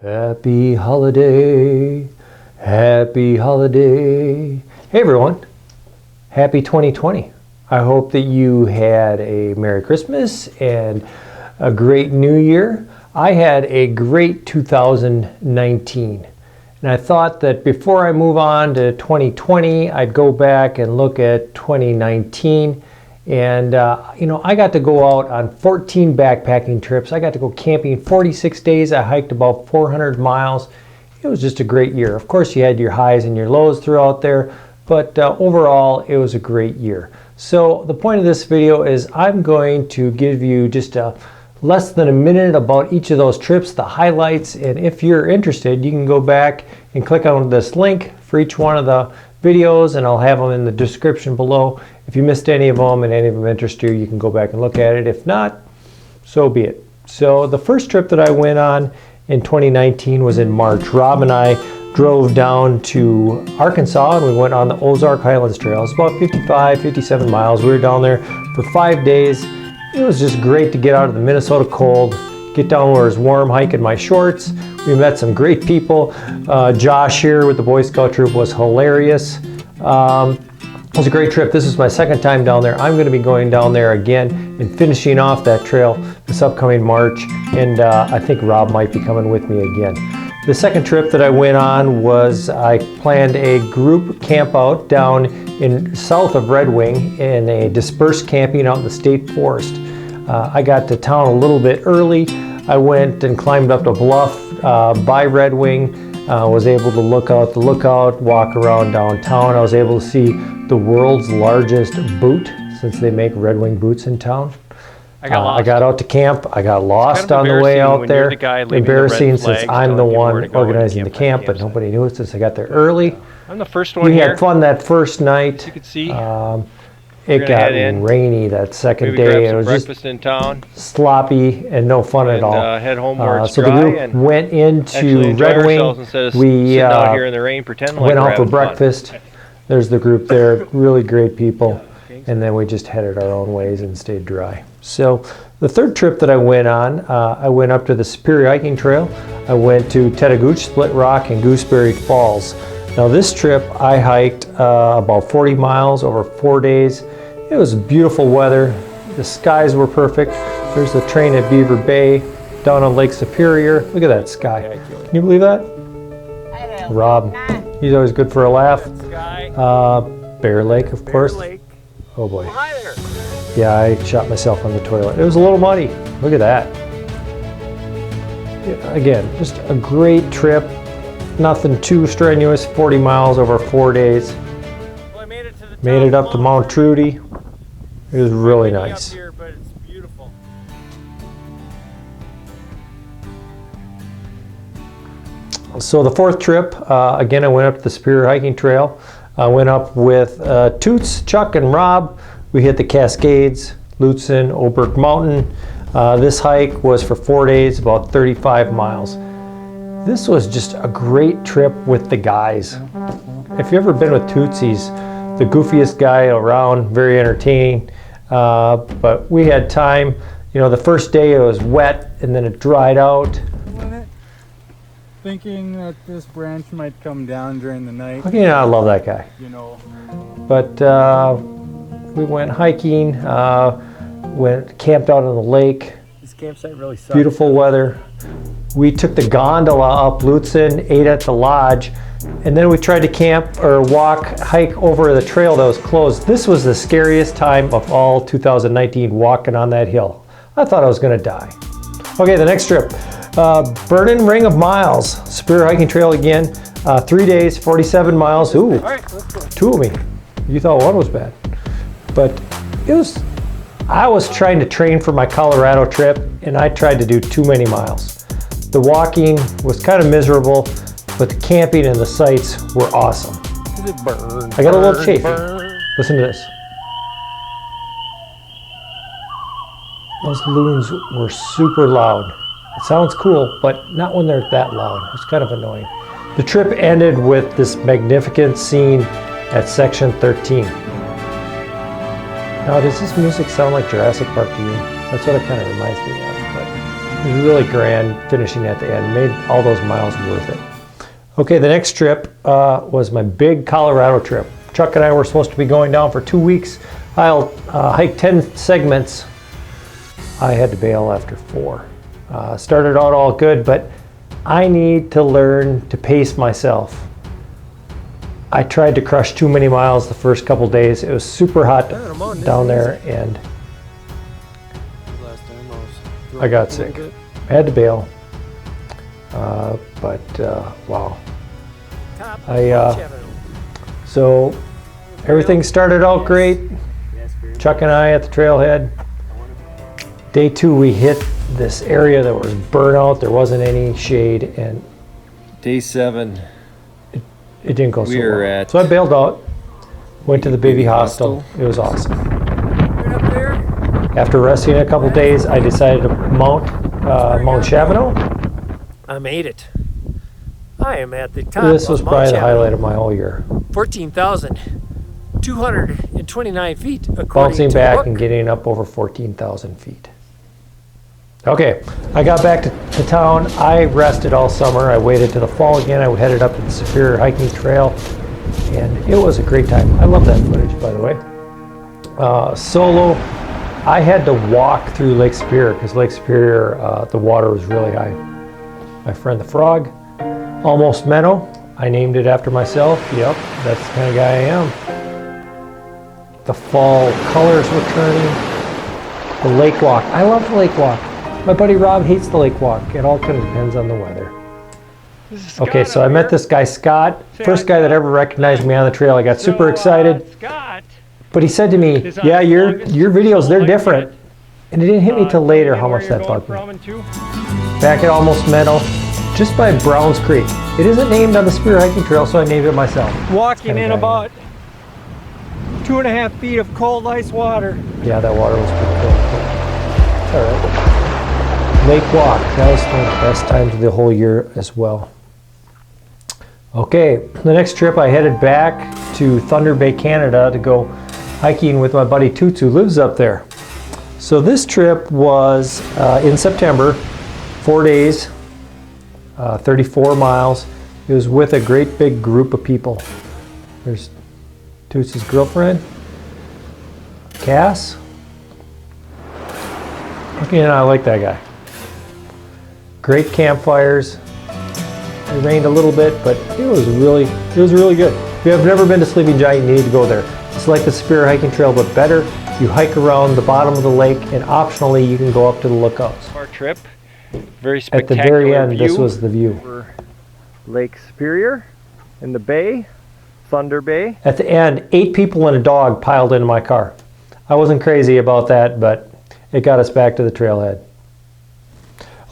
Happy holiday, happy holiday. Hey everyone, happy 2020. I hope that you had a Merry Christmas and a great New Year. I had a great 2019. And I thought that before I move on to 2020, I'd go back and look at 2019. And, I got to go out on 14 backpacking trips. I got to go camping 46 days. I hiked about 400 miles. It was just a great year. Of course, you had your highs and your lows throughout there, but overall, it was a great year. So the point of this video is I'm going to give you just less than a minute about each of those trips, the highlights, and if you're interested, you can go back and click on this link for each one of the videos, and I'll have them in the description below. If you missed any of them and any of them interest you, you can go back and look at it. If not, so be it. So the first trip that I went on in 2019 was in March. Rob and I drove down to Arkansas and we went on the Ozark Highlands Trail. It's about 57 miles. We were down there for 5 days. It was just great to get out of the Minnesota cold, get down where it was warm, hike in my shorts. We met some great people. Josh here with the Boy Scout troop was hilarious. It was a great trip. This is my second time down there. I'm going to be going down there again and finishing off that trail this upcoming March, and I think Rob might be coming with me again. The second trip that I went on was I planned a group camp out down in south of Red Wing in a dispersed camping out in the state forest. I got to town a little bit early. I went and climbed up a bluff by Red Wing. Was able to look out the lookout, walk around downtown. I was able to see the world's largest boot, since they make Red Wing boots in town. I got out to camp. I got lost on the way out there. Embarrassing since I'm the one organizing the camp, but nobody knew it since I got there early. I'm the first one here. We had fun that first night. As you can see. It got rainy that second day. It was just in sloppy and no fun at all. Head home where it's so dry the group went into Red Wing. We out here in the rain, pretend like went out for breakfast. Fun. There's the group there, really great people. And then we just headed our own ways and stayed dry. So the third trip that I went on, I went up to the Superior Hiking Trail. I went to Tettegouche, Split Rock, and Gooseberry Falls. Now this trip I hiked about 40 miles over 4 days. It was beautiful weather. The skies were perfect. There's the train at Beaver Bay down on Lake Superior. Look at that sky. Can you believe that? Rob, he's always good for a laugh. Bear Lake, of course. Oh boy. Yeah, I shot myself on the toilet. It was a little muddy. Look at that. Again, just a great trip. Nothing too strenuous. 40 miles over 4 days. Well, I made it up to Mount Trudy. It was really nice. Here, but it's beautiful. So the fourth trip, again, I went up to the Superior Hiking Trail. I went up with Toots, Chuck, and Rob. We hit the Cascades, Lutsen, Oberg Mountain. This hike was for 4 days, about 35 miles. This was just a great trip with the guys. If you've ever been with Toots, he's the goofiest guy around, very entertaining. But we had time. The first day it was wet and then it dried out. Thinking that this branch might come down during the night. Okay, I love that guy. But we went hiking, camped out on the lake. This campsite really sucks. Beautiful weather. We took the gondola up Lutsen, ate at the lodge, and then we tried to hike over the trail that was closed. This was the scariest time of all 2019, walking on that hill. I thought I was going to die. Okay, the next trip. Burnin Ring of Miles, Superior Hiking Trail again. 3 days, 47 miles. Ooh, two of me. You thought one was bad. But I was trying to train for my Colorado trip, and I tried to do too many miles. The walking was kind of miserable, but the camping and the sights were awesome. I got a little chafing. Listen to this. Those loons were super loud. It sounds cool, but not when they're that loud. It's kind of annoying. The trip ended with this magnificent scene at section 13. Now, does this music sound like Jurassic Park to you? That's what it kind of reminds me of. But It was really grand finishing at the end. Made all those miles worth it. Okay, the next trip was my big Colorado trip. Chuck and I were supposed to be going down for 2 weeks. I'll hike 10 segments. I had to bail after 4. Started out all good, but I need to learn to pace myself. I tried to crush too many miles the first couple days. It was super hot down there, and I got sick. I had to bail. Wow. So everything started out great. Chuck and I at the trailhead. Day 2 we hit this area that was burnout. There wasn't any shade, and Day 7. it didn't go so We were well. at So I bailed out, went to the baby hostel. It was awesome. After resting a couple days, I decided to mount Mount Chavano. I made it. I am at the top This was of probably Mount the Chavano. highlight of my whole year. 14,229 feet, according Bouncing to back the and book. getting up over 14,000 feet. Okay, I got back to town. I rested all summer. I waited till the fall again. I headed up to the Superior Hiking Trail, and it was a great time. I love that footage, by the way. Solo, I had to walk through Lake Superior because Lake Superior, the water was really high. My friend the frog, Almost Meadow. I named it after myself. Yep, that's the kind of guy I am. The fall colors were turning. The lake walk. I love the lake walk. My buddy Rob hates the lake walk. It all kind of depends on the weather. Okay, so I met this guy, Scott. First guy that ever recognized me on the trail. I got super excited. Scott. But he said to me, yeah, your videos, they're different. And it didn't hit me till later how much that bugged me. Back at Almost Meadow, just by Browns Creek. It isn't named on the Superior Hiking Trail, so I named it myself. Walking in about 2.5 feet of cold ice water. Yeah, that water was pretty cool. It's all right. Lake walk. That was one of the best times of the whole year as well. Okay, the next trip I headed back to Thunder Bay, Canada to go hiking with my buddy Toots, who lives up there. So this trip was in September, 4 days, 34 miles. It was with a great big group of people. There's Toots' girlfriend, Cass. Okay, I like that guy. Great campfires. It rained a little bit, but it was really good. If you have never been to Sleeping Giant, you need to go there. It's like the Superior Hiking Trail, but better. You hike around the bottom of the lake, and optionally, you can go up to the lookouts. Our trip. Very At spectacular the very end, view this was the view. over Lake Superior in the bay, Thunder Bay. At the end, 8 people and a dog piled into my car. I wasn't crazy about that, but it got us back to the trailhead.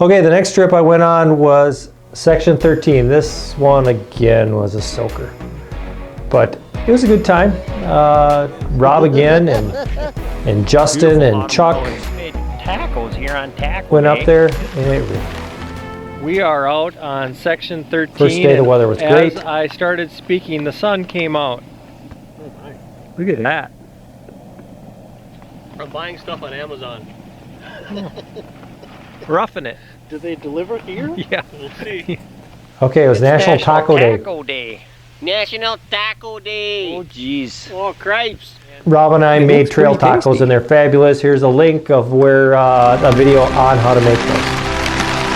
Okay, the next trip I went on was Section 13. This one, again, was a soaker. But it was a good time. Rob again, and Justin and Chuck Made tacos here on Taco went Day. up there, and We are out on Section 13. First day, the and weather was great. As I started speaking, the sun came out. Look at that. I'm buying stuff on Amazon. Roughing it. Do they deliver here? Yeah. We'll see. okay, it was National Taco Day. Taco Day. National Taco Day. Oh, jeez. Oh, cripes. Rob and I It made looks trail pretty tacos, tasty. and they're fabulous. Here's a link of where a video on how to make those.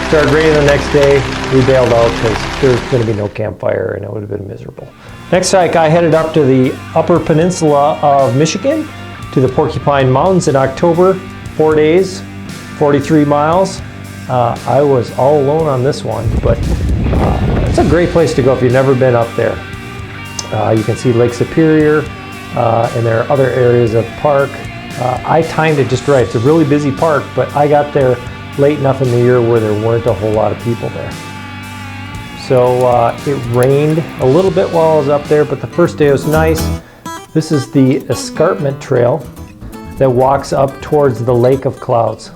Started raining the next day. We bailed out because there was going to be no campfire, and it would have been miserable. Next hike, I headed up to the Upper Peninsula of Michigan to the Porcupine Mountains in October. 4 days, 43 miles. I was all alone on this one, but it's a great place to go if you've never been up there. You can see Lake Superior, and there are other areas of the park. I timed it just right. It's a really busy park, but I got there late enough in the year where there weren't a whole lot of people there. So it rained a little bit while I was up there, but the first day was nice. This is the escarpment trail that walks up towards the Lake of Clouds.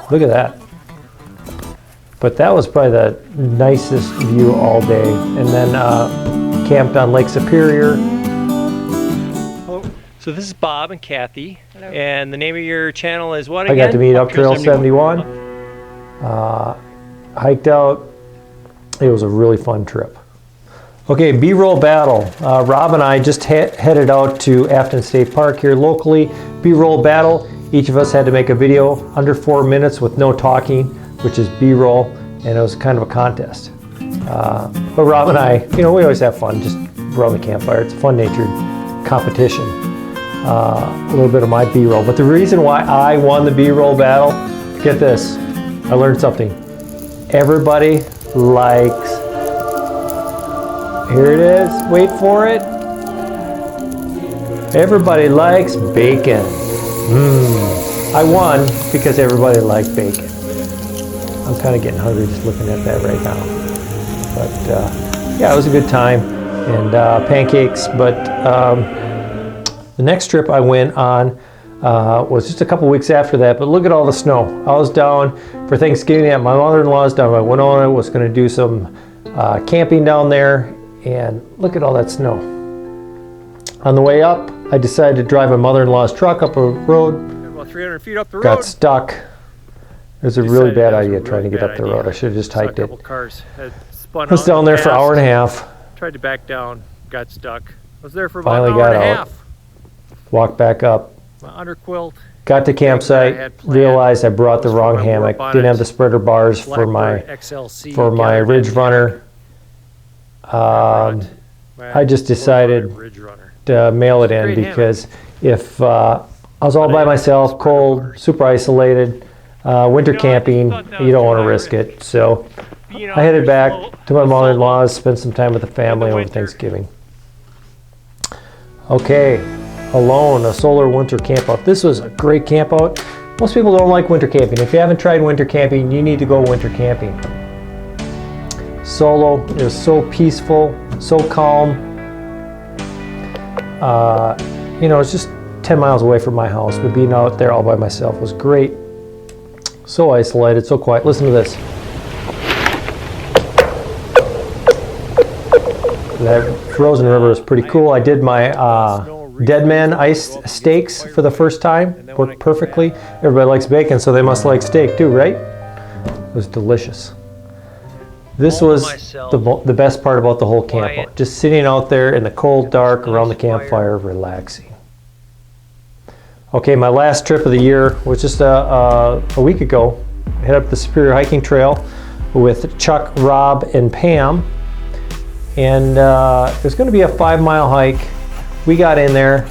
Look at that. But that was probably the nicest view all day. And then camped on Lake Superior. So this is Bob and Kathy. And the name of your channel is what I again? got to meet Up Trail 71. Hiked out. It was a really fun trip. Okay, B-roll battle. Rob and I just headed out to Afton State Park here locally. B-roll battle. Each of us had to make a video under 4 minutes with no talking, which is B-roll, and it was kind of a contest. But Rob and I, we always have fun just around the campfire. It's a fun-natured competition. A little bit of my B-roll. But the reason why I won the B-roll battle, get this, I learned something. Everybody likes, here it is, wait for it. Everybody likes bacon. I won because everybody liked bacon. I'm kind of getting hungry just looking at that right now. But yeah, it was a good time, and pancakes. But the next trip I went on was just a couple weeks after that, but look at all the snow. I was down for Thanksgiving at my mother-in-law's down by Winona. Was going to do some camping down there, and look at all that snow. On the way up, I decided to drive my mother-in-law's truck up a road. About 300 feet up the road. Got stuck. It was a really bad idea trying to get up the road. I should have just hiked it. A couple cars had spun I was down there for an hour and a half. Tried to back down, got stuck. I was there for about Finally an hour got and a out. half. Walked back up. My underquilt. Got to campsite. Realized I brought the wrong hammock. Didn't have the spreader bars for my Ridge Runner. I just decided to mail it in because if I was all by myself, cold, super isolated, winter camping, you don't want to risk it. So I headed back to my mother-in-law's, spent some time with the family over Thanksgiving. Okay, Alone, a solar winter camp out. This was a great camp out. Most people don't like winter camping. If you haven't tried winter camping, you need to go winter camping. Solo, it was so peaceful, so calm. It's just 10 miles away from my house, but being out there all by myself was great. So isolated, so quiet. Listen to this. That frozen river is pretty cool. I did my Dead Man ice steaks for the first time. Worked perfectly. Everybody likes bacon, so they must like steak too, right? It was delicious. This was the best part about the whole camp out. Just sitting out there in the cold, dark, around the campfire, relaxing. Okay, my last trip of the year was just a week ago. I headed up the Superior Hiking Trail with Chuck, Rob, and Pam. And there's going to be a 5-mile hike. We got in there,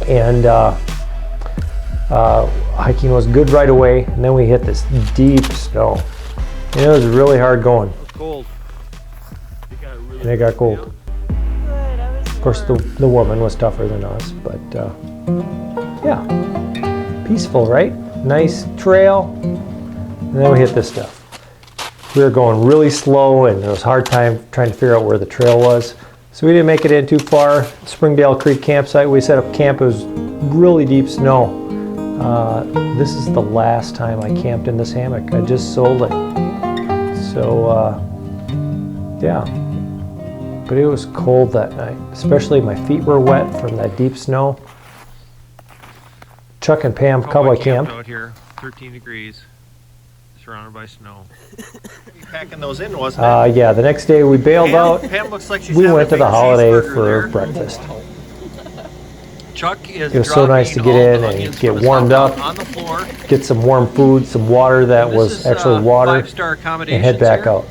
and hiking was good right away. And then we hit this deep snow. And it was really hard going. It was cold. And it got cold. Of course, the woman was tougher than us, but yeah, peaceful, right? Nice trail. And then we hit this stuff. We were going really slow, and it was a hard time trying to figure out where the trail was. So we didn't make it in too far. Springdale Creek campsite, we set up camp. It was really deep snow. This is the last time I camped in this hammock. I just sold it. So, yeah. But it was cold that night, especially my feet were wet from that deep snow. Chuck and Pam cowboy camp. Out here, 13 degrees, surrounded by snow. You packing those in, wasn't it? Yeah, the next day we bailed out. Pam looks like she's We having went a to the big Holiday cheeseburger for there. breakfast. Chuck is It was so nice to get in and get warmed up, on the floor. get some warm food, some water that was actually water, 5-star and accommodations head back here. out.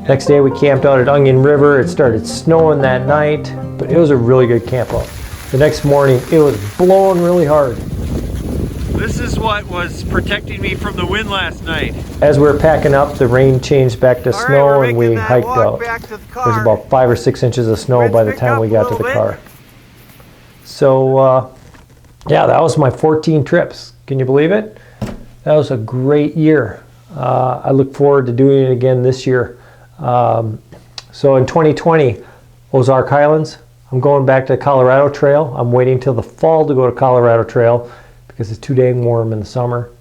Next day we camped out at Onion River. It started snowing that night, but it was a really good camp out. The next morning it was blowing really hard. This is what was protecting me from the wind last night. As we were packing up, the rain changed back to snow, and we hiked out. There was about 5 or 6 inches of snow by the time we got to the car. So, yeah, that was my 14 trips. Can you believe it? That was a great year. I look forward to doing it again this year. So in 2020, Ozark Highlands, I'm going back to Colorado Trail. I'm waiting till the fall to go to Colorado Trail because it's too dang warm in the summer.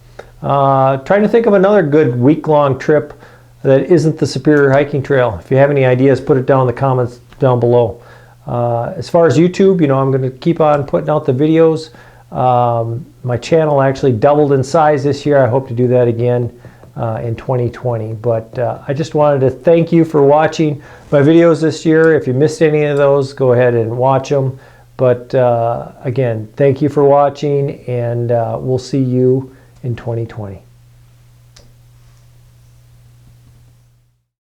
Trying to think of another good week-long trip that isn't the Superior Hiking Trail. If you have any ideas, put it down in the comments down below. As far as YouTube, I'm going to keep on putting out the videos. My channel actually doubled in size this year. I hope to do that again in 2020. But I just wanted to thank you for watching my videos this year. If you missed any of those, go ahead and watch them. But again, thank you for watching, and we'll see you in 2020.